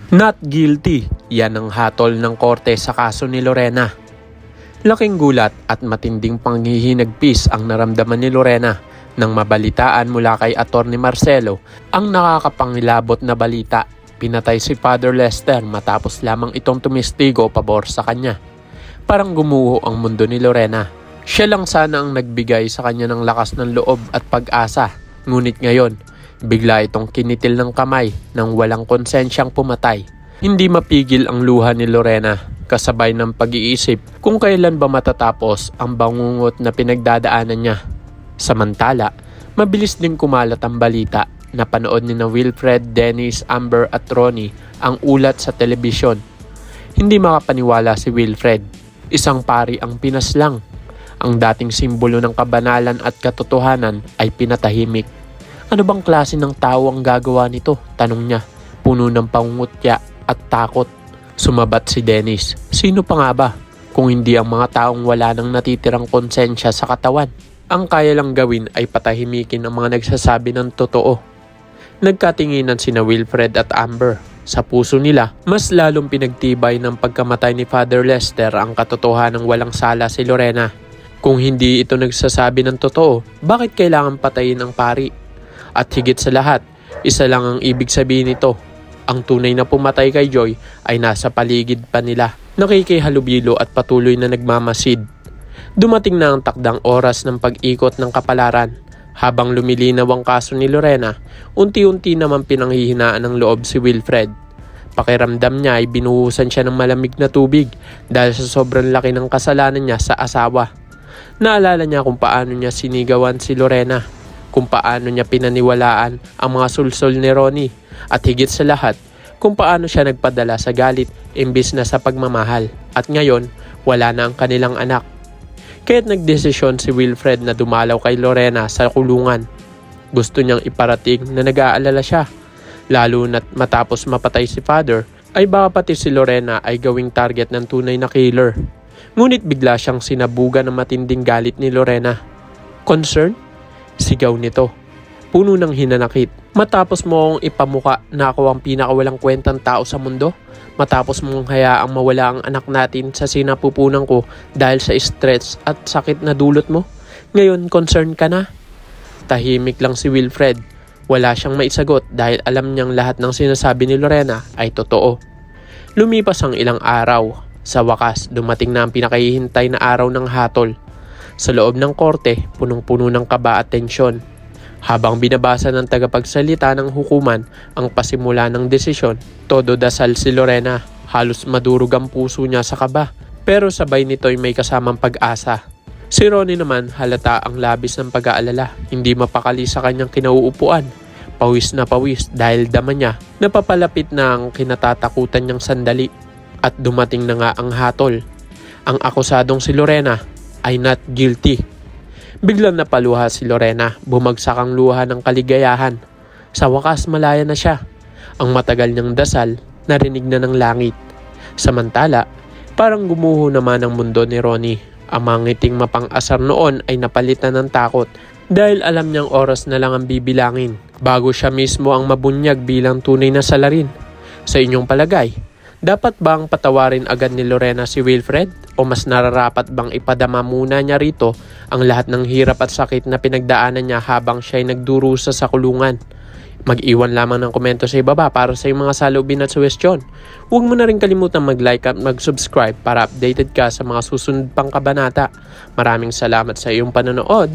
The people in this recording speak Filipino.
Not guilty, yan ang hatol ng korte sa kaso ni Lorena. Laking gulat at matinding panghihinagpis ang naramdaman ni Lorena nang mabalitaan mula kay Atty. Marcelo ang nakakapangilabot na balita. Pinatay si Father Lester matapos lamang itong tumistigo pabor sa kanya. Parang gumuho ang mundo ni Lorena. Siya lang sana ang nagbigay sa kanya ng lakas ng loob at pag-asa. Ngunit ngayon, bigla itong kinitil ng kamay nang walang konsensyang pumatay. Hindi mapigil ang luha ni Lorena, kasabay ng pag-iisip kung kailan ba matatapos ang bangungot na pinagdadaanan niya. Samantala, mabilis din kumalat ang balita. Napanood ni na Wilfred, Dennis, Amber at Ronnie ang ulat sa telebisyon. Hindi makapaniwala si Wilfred. Isang pari ang pinaslang. Ang dating simbolo ng kabanalan at katotohanan ay pinatahimik. Ano bang klase ng tao ang gagawa nito? Tanong niya, puno ng pangungutya at takot. Sumabat si Dennis. Sino pa nga ba kung hindi ang mga taong wala nang natitirang konsensya sa katawan? Ang kaya lang gawin ay patahimikin ang mga nagsasabi ng totoo. Nagkatinginan sina Wilfred at Amber. Sa puso nila, mas lalong pinagtibay ng pagkamatay ni Father Lester ang katotohanang walang sala si Lorena. Kung hindi ito nagsasabi ng totoo, bakit kailangan patayin ang pari? At higit sa lahat, isa lang ang ibig sabihin nito. Ang tunay na pumatay kay Joy ay nasa paligid pa nila, nakikihalubilo at patuloy na nagmamasid. Dumating na ang takdang oras ng pag-ikot ng kapalaran. Habang lumilinaw ang kaso ni Lorena, unti-unti naman pinanghihinaan ng loob si Wilfred. Pakiramdam niya ay binuhusan siya ng malamig na tubig dahil sa sobrang laki ng kasalanan niya sa asawa. Naalala niya kung paano niya sinigawan si Lorena, kung paano niya pinaniwalaan ang mga sulsol ni Ronnie, at higit sa lahat, kung paano siya nagpadala sa galit imbis na sa pagmamahal. At ngayon, wala na ang kanilang anak. Kaya't nagdesisyon si Wilfred na dumalaw kay Lorena sa kulungan. Gusto niyang iparating na nag-aalala siya, lalo na't matapos mapatay si Father, ay baka pati si Lorena ay gawing target ng tunay na killer. Ngunit bigla siyang sinabugan ng matinding galit ni Lorena. Concern? Sigaw nito. Puno ng hinanakit. Matapos mo akong ipamuka na ako ang pinakawalang kwentang tao sa mundo? Matapos mong hayaang mawala ang anak natin sa sinapupunan ko dahil sa stress at sakit na dulot mo? Ngayon, concern ka na? Tahimik lang si Wilfred. Wala siyang maisagot dahil alam niyang lahat ng sinasabi ni Lorena ay totoo. Lumipas ang ilang araw. Sa wakas, dumating na ang pinakahihintay na araw ng hatol. Sa loob ng korte, punong-puno ng kaba at tensyon. Habang binabasa ng tagapagsalita ng hukuman ang pasimula ng desisyon, todo dasal si Lorena. Halos madurog ang puso niya sa kaba, pero sabay nito'y may kasamang pag-asa. Si Ronnie naman halata ang labis ng pag-aalala, hindi mapakali sa kanyang kinauupuan. Pawis na pawis dahil dama niya napapalapit na ang kinatatakutan niyang sandali. At dumating na nga ang hatol. Ang akusadong si Lorena ay not guilty. Biglang napaluha si Lorena, bumagsak ang luha ng kaligayahan. Sa wakas malaya na siya. Ang matagal niyang dasal, narinig na ng langit. Samantala, parang gumuho naman ang mundo ni Ronnie. Ang mga ngiting mapang-asar noon ay napalitan ng takot dahil alam niyang oras na lang ang bibilangin bago siya mismo ang mabunyag bilang tunay na salarin. Sa inyong palagay, dapat bang patawarin agad ni Lorena si Wilfred o mas nararapat bang ipadama muna niya rito ang lahat ng hirap at sakit na pinagdaanan niya habang siya'y nagdurusa sa kulungan? Mag-iwan lamang ng komento sa ibaba para sa iyong mga saloobin at suwestyon. Huwag mo na rin kalimutan mag-like at mag-subscribe para updated ka sa mga susunod pang kabanata. Maraming salamat sa iyong panonood.